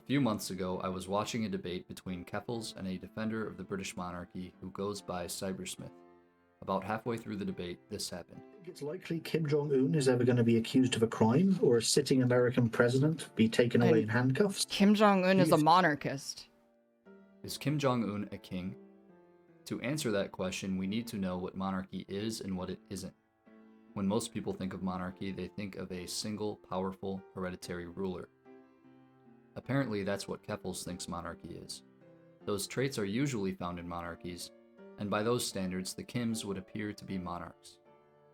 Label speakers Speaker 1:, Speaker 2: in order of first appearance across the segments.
Speaker 1: few months ago, I was watching a debate between Keffels and a defender of the British monarchy who goes by Cybersmith. About halfway through the debate, this happened.
Speaker 2: It's likely Kim Jong Un is ever going to be accused of a crime, or a sitting American president be taken away in handcuffs.
Speaker 3: Kim Jong Un is a monarchist.
Speaker 1: Is Kim Jong Un a king? To answer that question, we need to know what monarchy is and what it isn't. When most people think of monarchy, they think of a single, powerful, hereditary ruler. Apparently, that's what Keffels thinks monarchy is. Those traits are usually found in monarchies, and by those standards, the Kims would appear to be monarchs.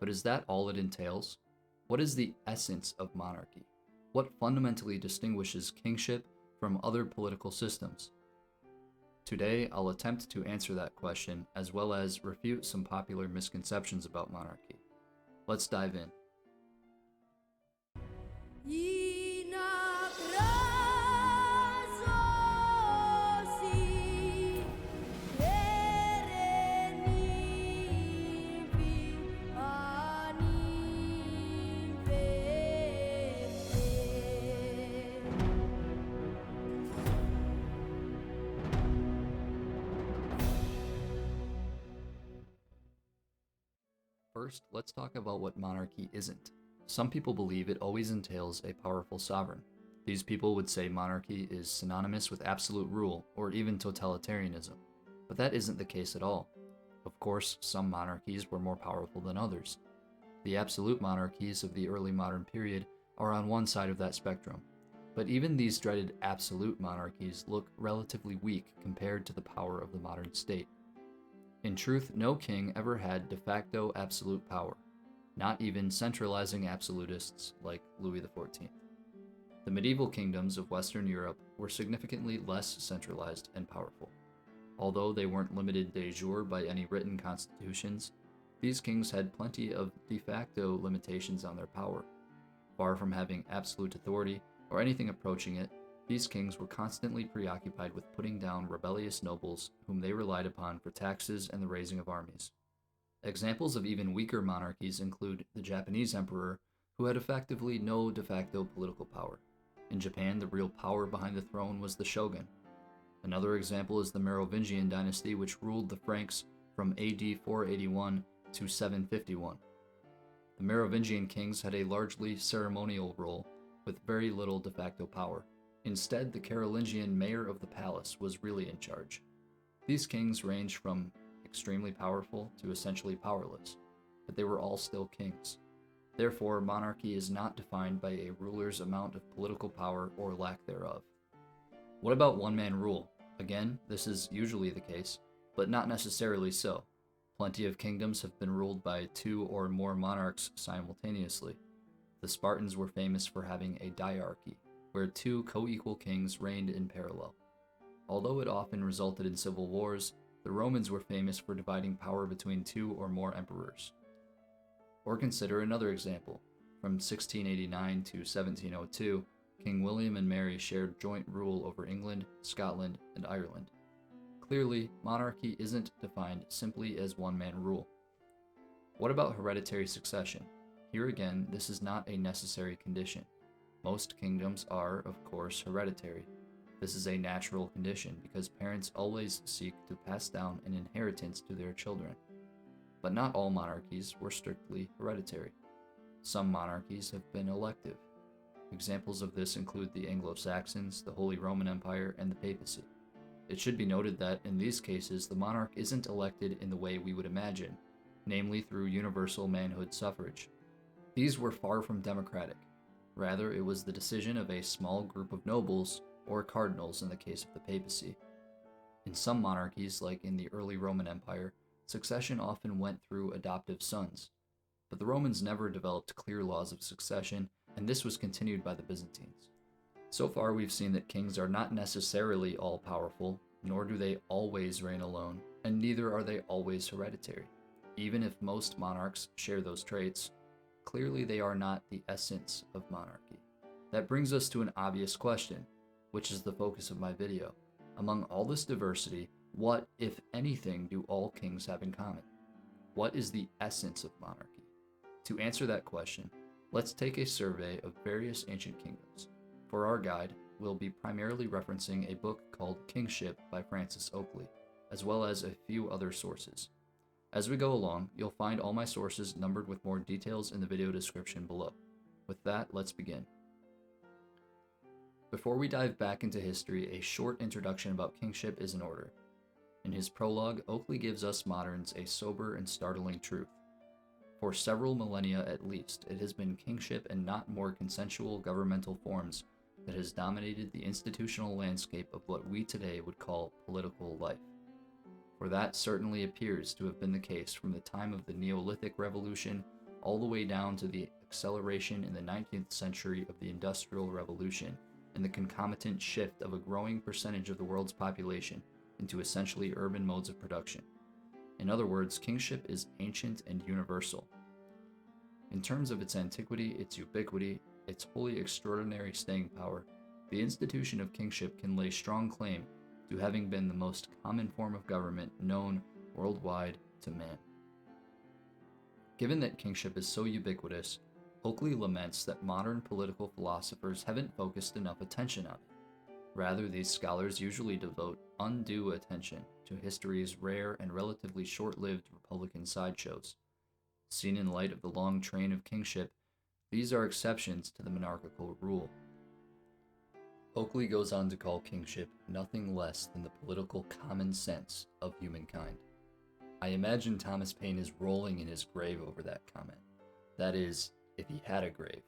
Speaker 1: But is that all it entails? What is the essence of monarchy? What fundamentally distinguishes kingship from other political systems? Today, I'll attempt to answer that question, as well as refute some popular misconceptions about monarchy. Let's dive in. First, let's talk about what monarchy isn't. Some people believe it always entails a powerful sovereign. These people would say monarchy is synonymous with absolute rule, or even totalitarianism. But that isn't the case at all. Of course, some monarchies were more powerful than others. The absolute monarchies of the early modern period are on one side of that spectrum. But even these dreaded absolute monarchies look relatively weak compared to the power of the modern state. In truth, no king ever had de facto absolute power, not even centralizing absolutists like Louis XIV. The medieval kingdoms of Western Europe were significantly less centralized and powerful. Although they weren't limited de jure by any written constitutions, these kings had plenty of de facto limitations on their power. Far from having absolute authority or anything approaching it, these kings were constantly preoccupied with putting down rebellious nobles whom they relied upon for taxes and the raising of armies. Examples of even weaker monarchies include the Japanese emperor, who had effectively no de facto political power. In Japan, the real power behind the throne was the shogun. Another example is the Merovingian dynasty, which ruled the Franks from AD 481 to 751. The Merovingian kings had a largely ceremonial role with very little de facto power. Instead, the Carolingian mayor of the palace was really in charge. These kings ranged from extremely powerful to essentially powerless, but they were all still kings. Therefore, monarchy is not defined by a ruler's amount of political power or lack thereof. What about one-man rule? Again, this is usually the case, but not necessarily so. Plenty of kingdoms have been ruled by two or more monarchs simultaneously. The Spartans were famous for having a diarchy, where two co-equal kings reigned in parallel. Although it often resulted in civil wars, the Romans were famous for dividing power between two or more emperors. Or consider another example. From 1689 to 1702, King William and Mary shared joint rule over England, Scotland, and Ireland. Clearly, monarchy isn't defined simply as one-man rule. What about hereditary succession? Here again, this is not a necessary condition. Most kingdoms are, of course, hereditary. This is a natural condition because parents always seek to pass down an inheritance to their children. But not all monarchies were strictly hereditary. Some monarchies have been elective. Examples of this include the Anglo-Saxons, the Holy Roman Empire, and the papacy. It should be noted that in these cases, the monarch isn't elected in the way we would imagine, namely through universal manhood suffrage. These were far from democratic. Rather, it was the decision of a small group of nobles, or cardinals in the case of the papacy. In some monarchies, like in the early Roman Empire, succession often went through adoptive sons. But the Romans never developed clear laws of succession, and this was continued by the Byzantines. So far, we've seen that kings are not necessarily all-powerful, nor do they always reign alone, and neither are they always hereditary. Even if most monarchs share those traits, clearly they are not the essence of monarchy. That brings us to an obvious question, which is the focus of my video. Among all this diversity, what, if anything, do all kings have in common? What is the essence of monarchy? To answer that question, let's take a survey of various ancient kingdoms. For our guide, we'll be primarily referencing a book called Kingship by Francis Oakley, as well as a few other sources. As we go along, you'll find all my sources numbered with more details in the video description below. With that, let's begin. Before we dive back into history, a short introduction about kingship is in order. In his prologue, Oakley gives us moderns a sober and startling truth. For several millennia at least, it has been kingship and not more consensual governmental forms that has dominated the institutional landscape of what we today would call political life. For that certainly appears to have been the case from the time of the Neolithic Revolution all the way down to the acceleration in the 19th century of the Industrial Revolution and the concomitant shift of a growing percentage of the world's population into essentially urban modes of production. In other words, kingship is ancient and universal. In terms of its antiquity, its ubiquity, its wholly extraordinary staying power, the institution of kingship can lay strong claim to having been the most common form of government known worldwide to man. Given that kingship is so ubiquitous, Oakley laments that modern political philosophers haven't focused enough attention on it. Rather, these scholars usually devote undue attention to history's rare and relatively short-lived Republican sideshows. Seen in light of the long train of kingship, these are exceptions to the monarchical rule. Oakley goes on to call kingship nothing less than the political common sense of humankind. I imagine Thomas Paine is rolling in his grave over that comment. That is, if he had a grave.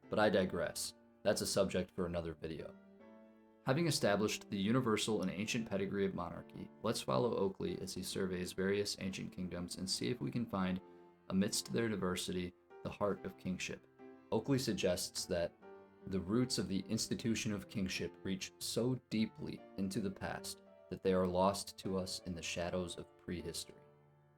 Speaker 1: But I digress. That's a subject for another video. Having established the universal and ancient pedigree of monarchy, let's follow Oakley as he surveys various ancient kingdoms and see if we can find, amidst their diversity, the heart of kingship. Oakley suggests that the roots of the institution of kingship reach so deeply into the past that they are lost to us in the shadows of prehistory.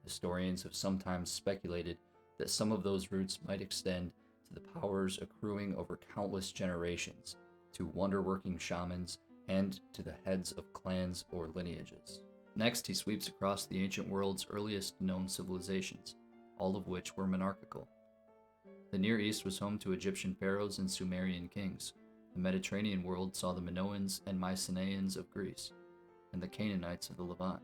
Speaker 1: Historians have sometimes speculated that some of those roots might extend to the powers accruing over countless generations, to wonder-working shamans, and to the heads of clans or lineages. Next, he sweeps across the ancient world's earliest known civilizations, all of which were monarchical. The Near East was home to Egyptian pharaohs and Sumerian kings. The Mediterranean world saw the Minoans and Mycenaeans of Greece, and the Canaanites of the Levant.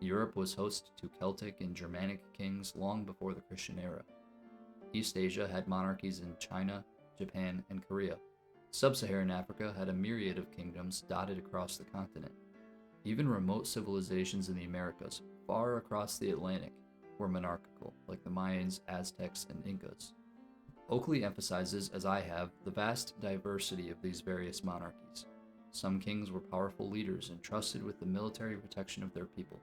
Speaker 1: Europe was host to Celtic and Germanic kings long before the Christian era. East Asia had monarchies in China, Japan, and Korea. Sub-Saharan Africa had a myriad of kingdoms dotted across the continent. Even remote civilizations in the Americas, far across the Atlantic, were monarchical, like the Mayans, Aztecs, and Incas. Oakley emphasizes, as I have, the vast diversity of these various monarchies. Some kings were powerful leaders entrusted with the military protection of their people.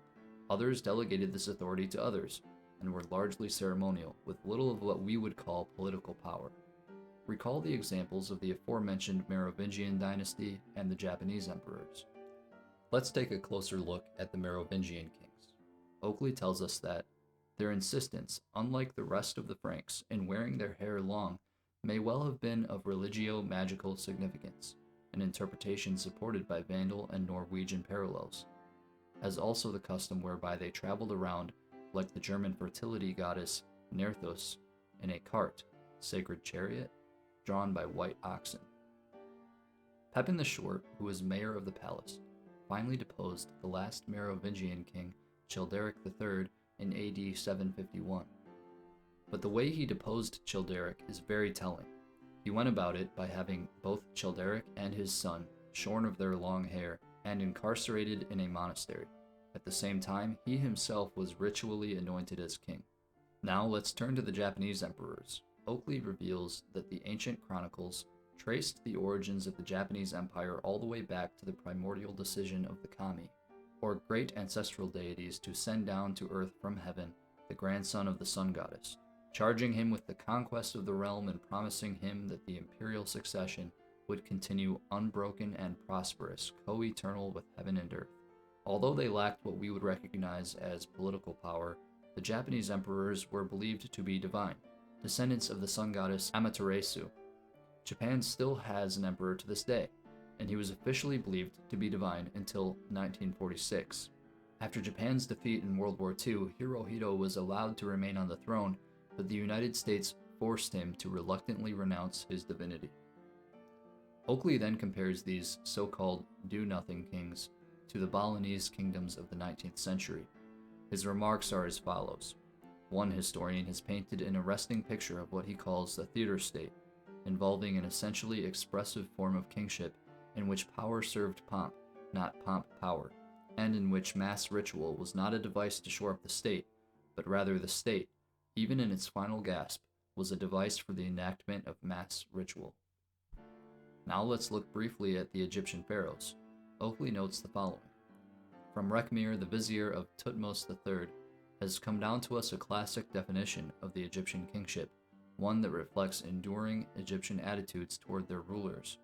Speaker 1: Others delegated this authority to others, and were largely ceremonial, with little of what we would call political power. Recall the examples of the aforementioned Merovingian dynasty and the Japanese emperors. Let's take a closer look at the Merovingian kings. Oakley tells us that their insistence, unlike the rest of the Franks, in wearing their hair long, may well have been of religio-magical significance, an interpretation supported by Vandal and Norwegian parallels, as also the custom whereby they traveled around, like the German fertility goddess Nerthus, in a cart, sacred chariot, drawn by white oxen. Pepin the Short, who was mayor of the palace, finally deposed the last Merovingian king, Childeric III, in AD 751. But the way he deposed Childeric is very telling. He went about it by having both Childeric and his son shorn of their long hair and incarcerated in a monastery. At the same time, he himself was ritually anointed as king. Now let's turn to the Japanese emperors. Oakley reveals that the ancient chronicles traced the origins of the Japanese Empire all the way back to the primordial decision of the kami, or great ancestral deities, to send down to earth from heaven the grandson of the sun goddess, charging him with the conquest of the realm and promising him that the imperial succession would continue unbroken and prosperous, co-eternal with heaven and earth. Although they lacked what we would recognize as political power, the Japanese emperors were believed to be divine, descendants of the sun goddess Amaterasu. Japan still has an emperor to this day, and he was officially believed to be divine until 1946. After Japan's defeat in World War II, Hirohito was allowed to remain on the throne, but the United States forced him to reluctantly renounce his divinity. Oakley then compares these so-called do-nothing kings to the Balinese kingdoms of the 19th century. His remarks are as follows. One historian has painted an arresting picture of what he calls the theater state, involving an essentially expressive form of kingship in which power served pomp, not pomp power, and in which mass ritual was not a device to shore up the state, but rather the state, even in its final gasp, was a device for the enactment of mass ritual. Now let's look briefly at the Egyptian pharaohs. Oakley notes the following. From Rekhmir, the vizier of Thutmose III, has come down to us a classic definition of the Egyptian kingship, one that reflects enduring Egyptian attitudes toward their rulers.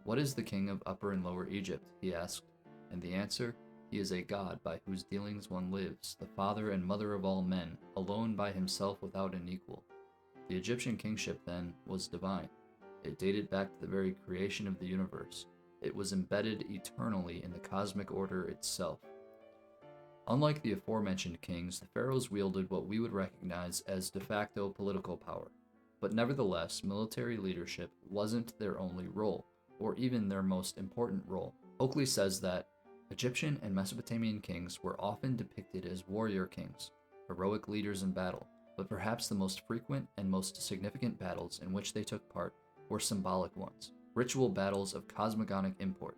Speaker 1: What is the king of Upper and Lower Egypt? He asked, and the answer, he is a god by whose dealings one lives, the father and mother of all men, alone by himself without an equal. The Egyptian kingship, then, was divine. It dated back to the very creation of the universe. It was embedded eternally in the cosmic order itself. Unlike the aforementioned kings, the pharaohs wielded what we would recognize as de facto political power. But nevertheless, military leadership wasn't their only role, or even their most important role. Oakley says that Egyptian and Mesopotamian kings were often depicted as warrior kings, heroic leaders in battle, but perhaps the most frequent and most significant battles in which they took part were symbolic ones, ritual battles of cosmogonic import.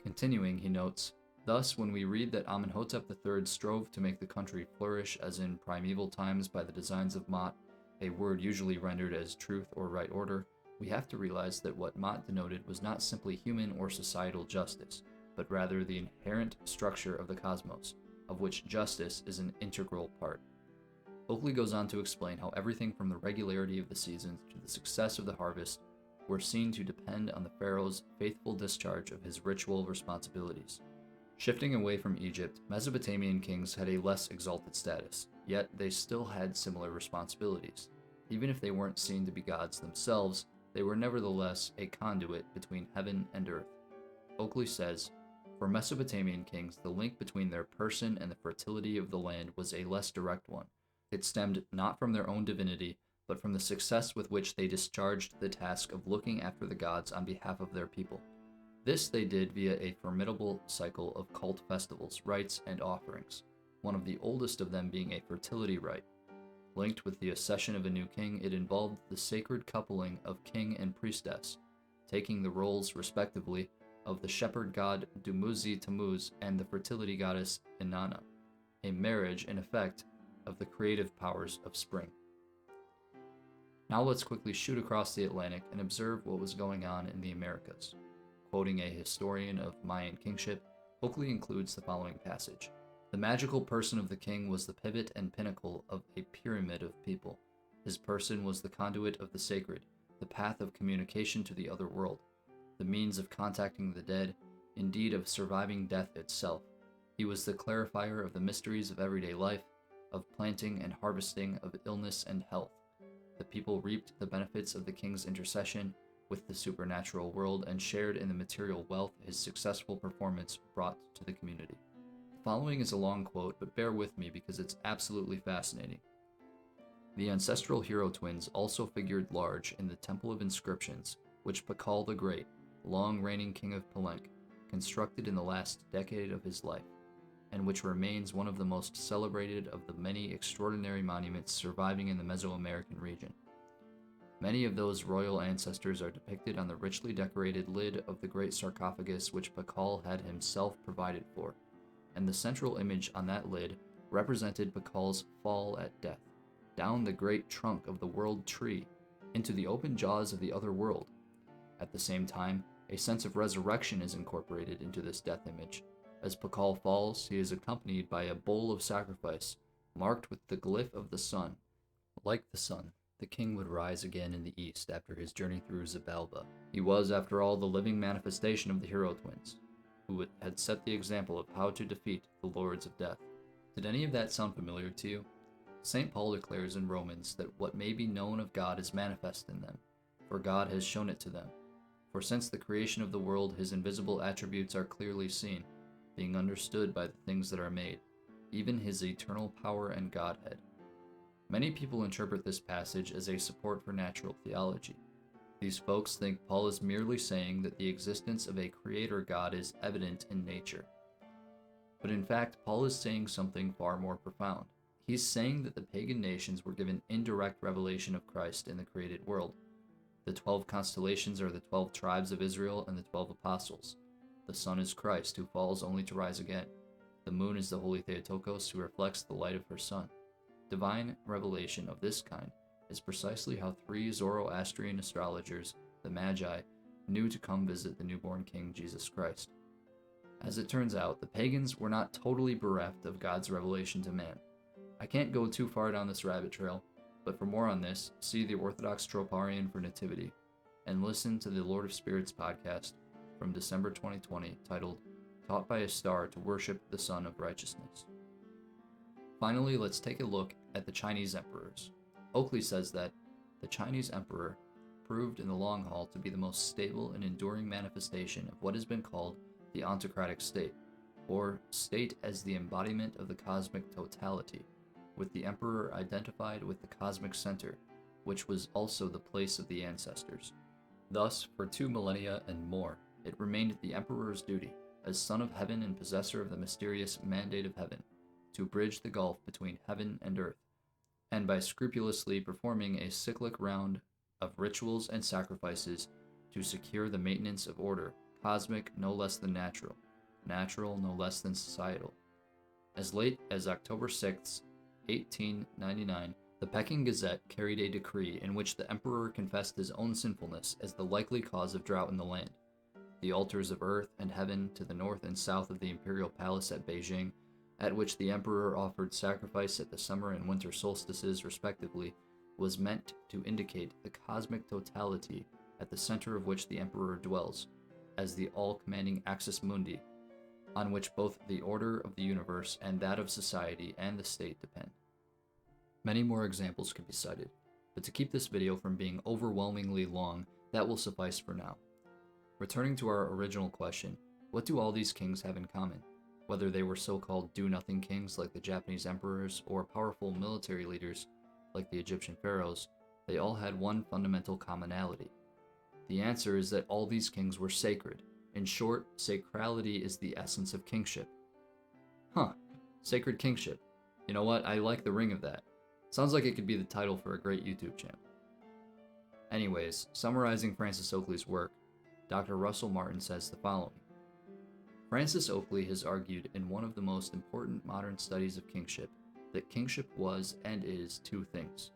Speaker 1: Continuing, he notes, thus, when we read that Amenhotep III strove to make the country flourish as in primeval times by the designs of Mot, a word usually rendered as truth or right order, we have to realize that what Mot denoted was not simply human or societal justice, but rather the inherent structure of the cosmos, of which justice is an integral part. Oakley goes on to explain how everything from the regularity of the seasons to the success of the harvest were seen to depend on the pharaoh's faithful discharge of his ritual responsibilities. Shifting away from Egypt, Mesopotamian kings had a less exalted status, yet they still had similar responsibilities. Even if they weren't seen to be gods themselves, they were nevertheless a conduit between heaven and earth. Oakley says, for Mesopotamian kings, the link between their person and the fertility of the land was a less direct one. It stemmed not from their own divinity, but from the success with which they discharged the task of looking after the gods on behalf of their people. This they did via a formidable cycle of cult festivals, rites, and offerings, one of the oldest of them being a fertility rite. Linked with the accession of a new king, it involved the sacred coupling of king and priestess, taking the roles, respectively, of the shepherd god Dumuzi Tammuz and the fertility goddess Inanna, a marriage, in effect, of the creative powers of spring. Now let's quickly shoot across the Atlantic and observe what was going on in the Americas. Quoting a historian of Mayan kingship, Oakley includes the following passage. The magical person of the king was the pivot and pinnacle of a pyramid of people. His person was the conduit of the sacred, the path of communication to the other world, the means of contacting the dead, indeed of surviving death itself. He was the clarifier of the mysteries of everyday life, of planting and harvesting, of illness and health. The people reaped the benefits of the king's intercession with the supernatural world and shared in the material wealth his successful performance brought to the community. The following is a long quote, but bear with me because it's absolutely fascinating. The ancestral hero twins also figured large in the Temple of Inscriptions, which Pakal the Great, long-reigning king of Palenque, constructed in the last decade of his life, and which remains one of the most celebrated of the many extraordinary monuments surviving in the Mesoamerican region. Many of those royal ancestors are depicted on the richly decorated lid of the great sarcophagus which Pakal had himself provided for, and the central image on that lid represented Pakal's fall at death, down the great trunk of the world tree, into the open jaws of the other world. At the same time, a sense of resurrection is incorporated into this death image. As Pakal falls, he is accompanied by a bowl of sacrifice, marked with the glyph of the sun. Like the sun, the king would rise again in the east after his journey through Xibalba. He was, after all, the living manifestation of the hero twins, who had set the example of how to defeat the lords of death. Did any of that sound familiar to you? St. Paul declares in Romans that what may be known of God is manifest in them, for God has shown it to them. For since the creation of the world his invisible attributes are clearly seen, being understood by the things that are made, even his eternal power and Godhead. Many people interpret this passage as a support for natural theology. These folks think Paul is merely saying that the existence of a creator God is evident in nature. But in fact, Paul is saying something far more profound. He's saying that the pagan nations were given indirect revelation of Christ in the created world. The 12 constellations are the 12 tribes of Israel and the 12 apostles. The sun is Christ, who falls only to rise again. The moon is the holy Theotokos, who reflects the light of her sun. Divine revelation of this kind is precisely how 3 Zoroastrian astrologers, the Magi, knew to come visit the newborn King Jesus Christ. As it turns out, the pagans were not totally bereft of God's revelation to man. I can't go too far down this rabbit trail, but for more on this, see the Orthodox Troparion for Nativity, and listen to the Lord of Spirits podcast from December 2020 titled Taught by a Star to Worship the Sun of Righteousness. Finally, let's take a look at the Chinese emperors. Oakley says that the Chinese emperor proved in the long haul to be the most stable and enduring manifestation of what has been called the autocratic state, or state as the embodiment of the cosmic totality, with the emperor identified with the cosmic center, which was also the place of the ancestors. Thus, for 2 millennia and more, it remained the emperor's duty, as son of heaven and possessor of the mysterious mandate of heaven, to bridge the gulf between heaven and earth, and by scrupulously performing a cyclic round of rituals and sacrifices to secure the maintenance of order, cosmic no less than natural, natural no less than societal. As late as October 6, 1899, the Peking Gazette carried a decree in which the emperor confessed his own sinfulness as the likely cause of drought in the land. The altars of earth and heaven to the north and south of the imperial palace at Beijing, at which the emperor offered sacrifice at the summer and winter solstices respectively, was meant to indicate the cosmic totality at the center of which the emperor dwells, as the all-commanding axis mundi, on which both the order of the universe and that of society and the state depend. Many more examples could be cited, but to keep this video from being overwhelmingly long, that will suffice for now. Returning to our original question, what do all these kings have in common? Whether they were so-called do-nothing kings like the Japanese emperors or powerful military leaders like the Egyptian pharaohs, they all had one fundamental commonality. The answer is that all these kings were sacred. In short, sacrality is the essence of kingship. Sacred kingship. You know what? I like the ring of that. Sounds like it could be the title for a great YouTube channel. Anyways, summarizing Francis Oakley's work, Dr. Russell Martin says the following. Francis Oakley has argued in one of the most important modern studies of kingship that kingship was and is 2 things.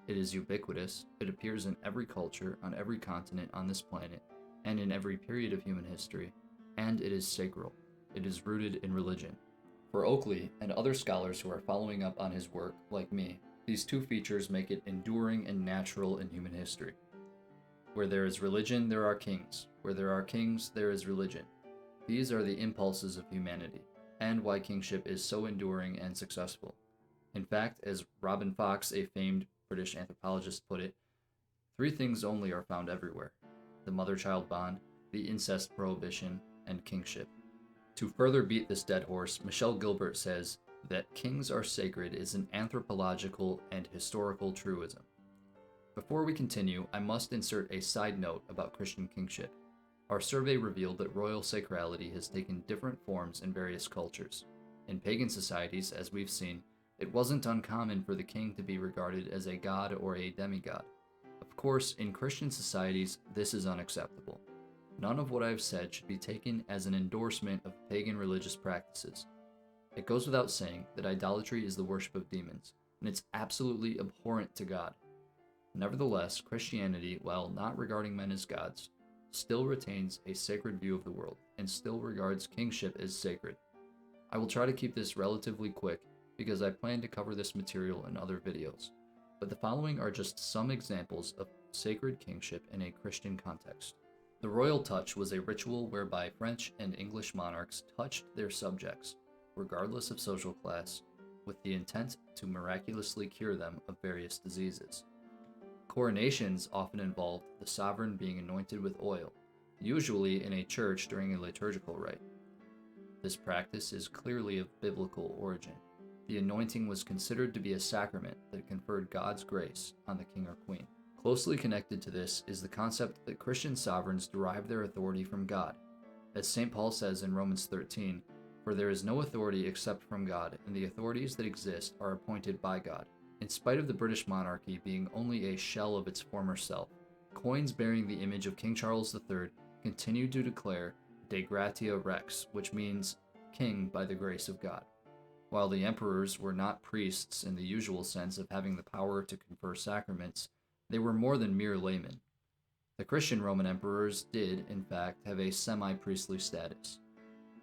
Speaker 1: It is ubiquitous, it appears in every culture, on every continent on this planet, and in every period of human history, and it is sacral. It is rooted in religion. For Oakley, and other scholars who are following up on his work, like me, these 2 features make it enduring and natural in human history. Where there is religion, there are kings. Where there are kings, there is religion. These are the impulses of humanity, and why kingship is so enduring and successful. In fact, as Robin Fox, a famed British anthropologist, put it, 3 things only are found everywhere: the mother-child bond, the incest prohibition, and kingship. To further beat this dead horse, Michelle Gilbert says that kings are sacred is an anthropological and historical truism. Before we continue, I must insert a side note about Christian kingship. Our survey revealed that royal sacrality has taken different forms in various cultures. In pagan societies, as we've seen, it wasn't uncommon for the king to be regarded as a god or a demigod. Of course, in Christian societies, this is unacceptable. None of what I've said should be taken as an endorsement of pagan religious practices. It goes without saying that idolatry is the worship of demons, and it's absolutely abhorrent to God. Nevertheless, Christianity, while not regarding men as gods, still retains a sacred view of the world, and still regards kingship as sacred. I will try to keep this relatively quick, because I plan to cover this material in other videos, but the following are just some examples of sacred kingship in a Christian context. The royal touch was a ritual whereby French and English monarchs touched their subjects, regardless of social class, with the intent to miraculously cure them of various diseases. Coronations often involved the sovereign being anointed with oil, usually in a church during a liturgical rite. This practice is clearly of biblical origin. The anointing was considered to be a sacrament that conferred God's grace on the king or queen. Closely connected to this is the concept that Christian sovereigns derive their authority from God. As St. Paul says in Romans 13, "For there is no authority except from God, and the authorities that exist are appointed by God." In spite of the British monarchy being only a shell of its former self, coins bearing the image of King Charles III continued to declare De gratia rex, which means king by the grace of God. While the emperors were not priests in the usual sense of having the power to confer sacraments, they were more than mere laymen. The Christian Roman emperors did, in fact, have a semi-priestly status.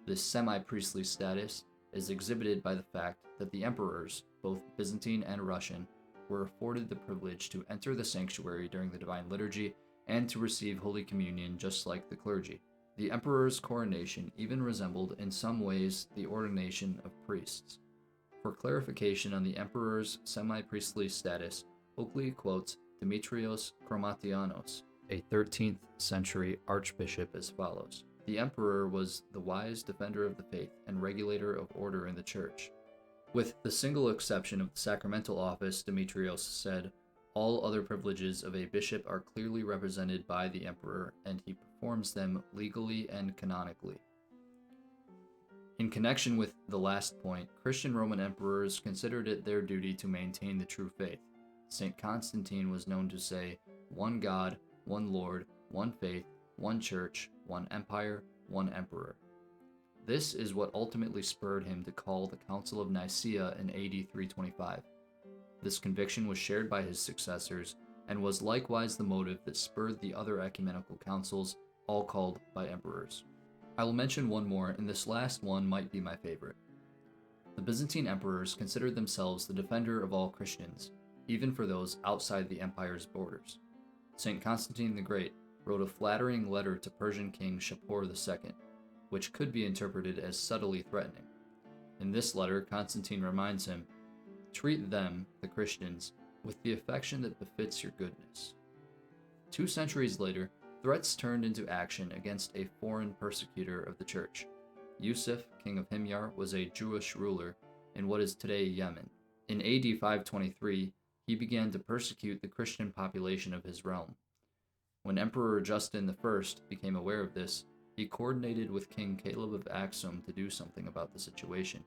Speaker 1: This semi-priestly status is exhibited by the fact that the emperors, both Byzantine and Russian, were afforded the privilege to enter the sanctuary during the Divine Liturgy and to receive Holy Communion just like the clergy. The emperor's coronation even resembled in some ways the ordination of priests. For clarification on the emperor's semi-priestly status, Oakley quotes Demetrios Chromatianos, a 13th century archbishop, as follows: "The emperor was the wise defender of the faith and regulator of order in the church. With the single exception of the sacramental office," Demetrios said, "all other privileges of a bishop are clearly represented by the emperor, and he performs them legally and canonically." In connection with the last point, Christian Roman emperors considered it their duty to maintain the true faith. St. Constantine was known to say, "One God, one Lord, one faith, one church, one empire, one emperor." This is what ultimately spurred him to call the Council of Nicaea in AD 325. This conviction was shared by his successors, and was likewise the motive that spurred the other ecumenical councils, all called by emperors. I will mention one more, and this last one might be my favorite. The Byzantine emperors considered themselves the defender of all Christians, even for those outside the empire's borders. St. Constantine the Great wrote a flattering letter to Persian King Shapur II, which could be interpreted as subtly threatening. In this letter, Constantine reminds him, "Treat them, the Christians, with the affection that befits your goodness." 2 centuries later, threats turned into action against a foreign persecutor of the church. Yusuf, king of Himyar, was a Jewish ruler in what is today Yemen. In AD 523, he began to persecute the Christian population of his realm. When Emperor Justin I became aware of this, he coordinated with King Caleb of Aksum to do something about the situation.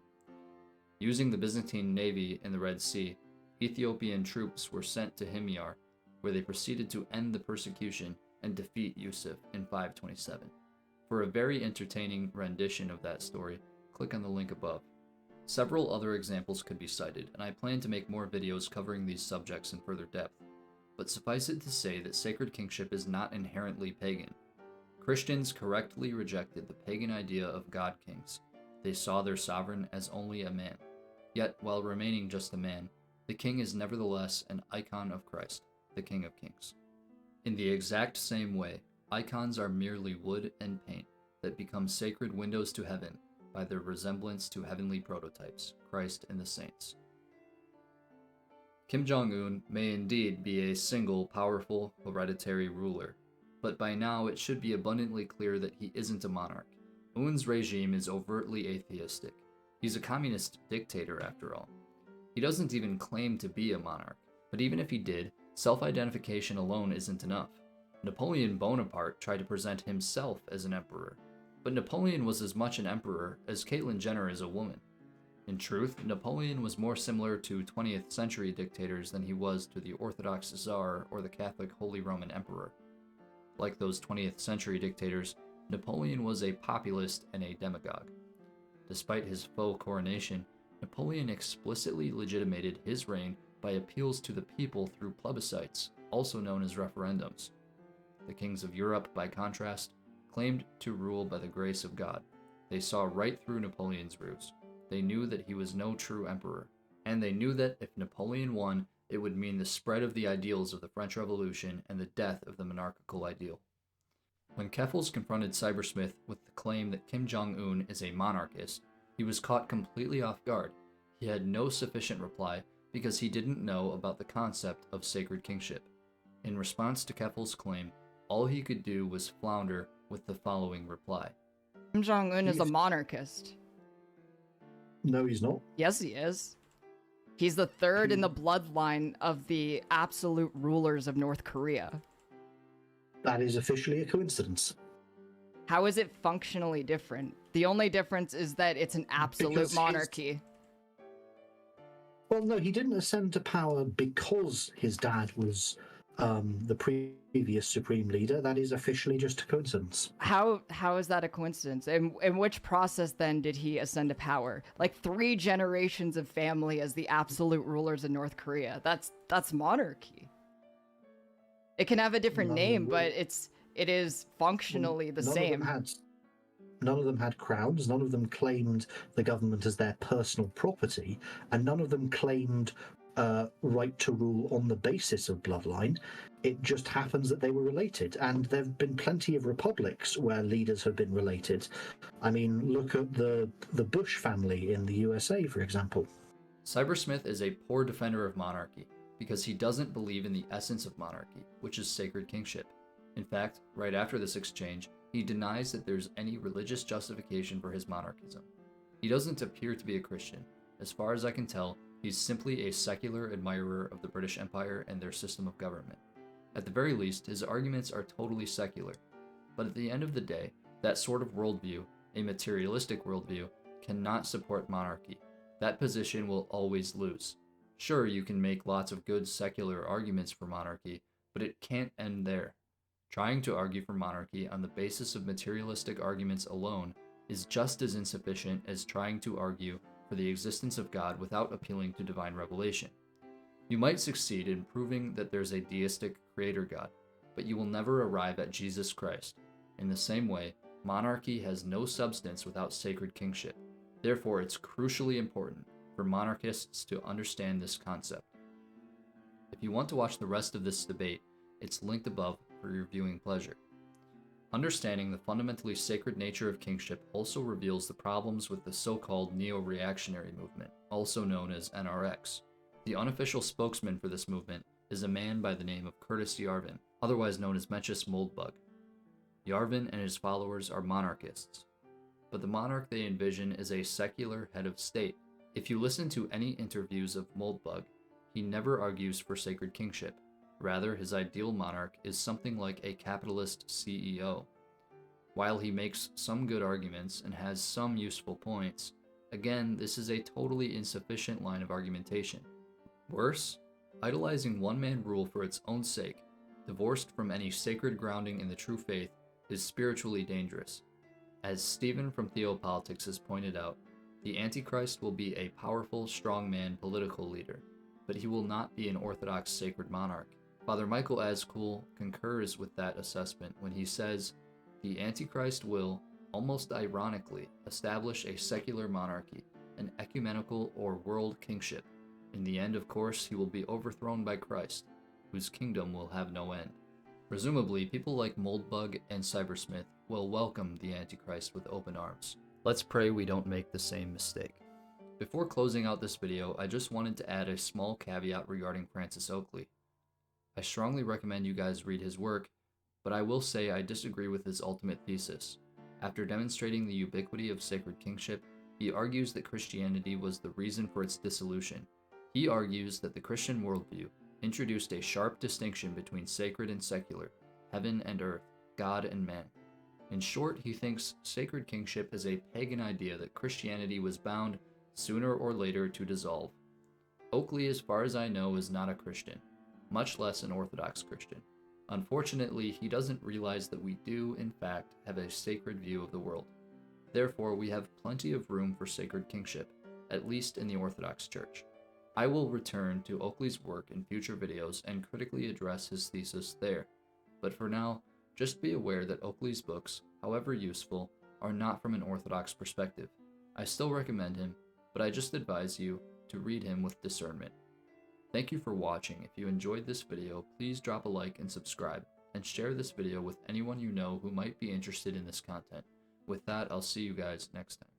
Speaker 1: Using the Byzantine navy in the Red Sea, Ethiopian troops were sent to Himyar, where they proceeded to end the persecution and defeat Yusuf in 527. For a very entertaining rendition of that story, click on the link above. Several other examples could be cited, and I plan to make more videos covering these subjects in further depth, but suffice it to say that sacred kingship is not inherently pagan. Christians correctly rejected the pagan idea of god kings. They saw their sovereign as only a man. Yet, while remaining just a man, the king is nevertheless an icon of Christ, the King of Kings. In the exact same way, icons are merely wood and paint that become sacred windows to heaven by their resemblance to heavenly prototypes, Christ and the saints. Kim Jong Un may indeed be a single, powerful, hereditary ruler, but by now it should be abundantly clear that he isn't a monarch. Un's regime is overtly atheistic. He's a communist dictator, after all. He doesn't even claim to be a monarch, but even if he did, self-identification alone isn't enough. Napoleon Bonaparte tried to present himself as an emperor, but Napoleon was as much an emperor as Caitlyn Jenner is a woman. In truth, Napoleon was more similar to 20th century dictators than he was to the Orthodox Tsar or the Catholic Holy Roman Emperor. Like those 20th century dictators, Napoleon was a populist and a demagogue. Despite his faux coronation, Napoleon explicitly legitimated his reign by appeals to the people through plebiscites, also known as referendums. The kings of Europe, by contrast, claimed to rule by the grace of God. They saw right through Napoleon's ruse. They knew that he was no true emperor, and they knew that if Napoleon won, it would mean the spread of the ideals of the French Revolution and the death of the monarchical ideal. When Keffels confronted Cybersmith with the claim that Kim Jong Un is a monarchist, he was caught completely off guard. He had no sufficient reply because he didn't know about the concept of sacred kingship. In response to Keffels' claim, all he could do was flounder with the following reply.
Speaker 3: Kim Jong Un is a
Speaker 2: He's-
Speaker 3: monarchist.
Speaker 2: No, he's not.
Speaker 3: Yes, he is. He's the third in the bloodline of the absolute rulers of North Korea.
Speaker 2: That is officially a coincidence.
Speaker 3: How is it functionally different? The only difference is that it's an absolute monarchy.
Speaker 2: Well, no, he didn't ascend to power because his dad was the previous supreme leader. That is officially just a coincidence.
Speaker 3: How is that a coincidence? In which process then did he ascend to power? Like 3 generations of family as the absolute rulers in North Korea. That's monarchy. It can have a different name, but it is functionally the same.
Speaker 2: None of them had crowns, none of them claimed the government as their personal property, and none of them claimed right to rule on the basis of bloodline. It just happens that they were related, and there have been plenty of republics where leaders have been related. I mean, look at the Bush family in the USA, for example.
Speaker 1: Cybersmith is a poor defender of monarchy because he doesn't believe in the essence of monarchy, which is sacred kingship. In fact, right after this exchange, he denies that there's any religious justification for his monarchism. He doesn't appear to be a Christian. As far as I can tell, he's simply a secular admirer of the British Empire and their system of government. At the very least, his arguments are totally secular. But at the end of the day, that sort of worldview, a materialistic worldview, cannot support monarchy. That position will always lose. Sure, you can make lots of good secular arguments for monarchy, but it can't end there. Trying to argue for monarchy on the basis of materialistic arguments alone is just as insufficient as trying to argue for the existence of God without appealing to divine revelation. You might succeed in proving that there's a deistic creator God, but you will never arrive at Jesus Christ. In the same way, monarchy has no substance without sacred kingship. Therefore, it's crucially important for monarchists to understand this concept. If you want to watch the rest of this debate, it's linked above for your viewing pleasure. Understanding the fundamentally sacred nature of kingship also reveals the problems with the so-called neo-reactionary movement, also known as NRx. The unofficial spokesman for this movement is a man by the name of Curtis Yarvin, otherwise known as Mencius Moldbug. Yarvin and his followers are monarchists, but the monarch they envision is a secular head of state. If you listen to any interviews of Moldbug, he never argues for sacred kingship. Rather, his ideal monarch is something like a capitalist CEO. While he makes some good arguments and has some useful points, again, this is a totally insufficient line of argumentation. Worse, idolizing one-man rule for its own sake, divorced from any sacred grounding in the true faith, is spiritually dangerous. As Stephen from Theopolitics has pointed out, the Antichrist will be a powerful, strongman political leader, but he will not be an orthodox sacred monarch. Father Michael Ascool concurs with that assessment when he says, the Antichrist will, almost ironically, establish a secular monarchy, an ecumenical or world kingship. In the end, of course, he will be overthrown by Christ, whose kingdom will have no end. Presumably, people like Moldbug and Cybersmith will welcome the Antichrist with open arms. Let's pray we don't make the same mistake. Before closing out this video, I just wanted to add a small caveat regarding Francis Oakley. I strongly recommend you guys read his work, but I will say I disagree with his ultimate thesis. After demonstrating the ubiquity of sacred kingship, he argues that Christianity was the reason for its dissolution. He argues that the Christian worldview introduced a sharp distinction between sacred and secular, heaven and earth, God and man. In short, he thinks sacred kingship is a pagan idea that Christianity was bound sooner or later to dissolve. Oakley, as far as I know, is not a Christian, much less an Orthodox Christian. Unfortunately, he doesn't realize that we do, in fact, have a sacred view of the world. Therefore, we have plenty of room for sacred kingship, at least in the Orthodox Church. I will return to Oakley's work in future videos and critically address his thesis there. But for now, just be aware that Oakley's books, however useful, are not from an Orthodox perspective. I still recommend him, but I just advise you to read him with discernment. Thank you for watching. If you enjoyed this video, please drop a like and subscribe, and share this video with anyone you know who might be interested in this content. With that, I'll see you guys next time.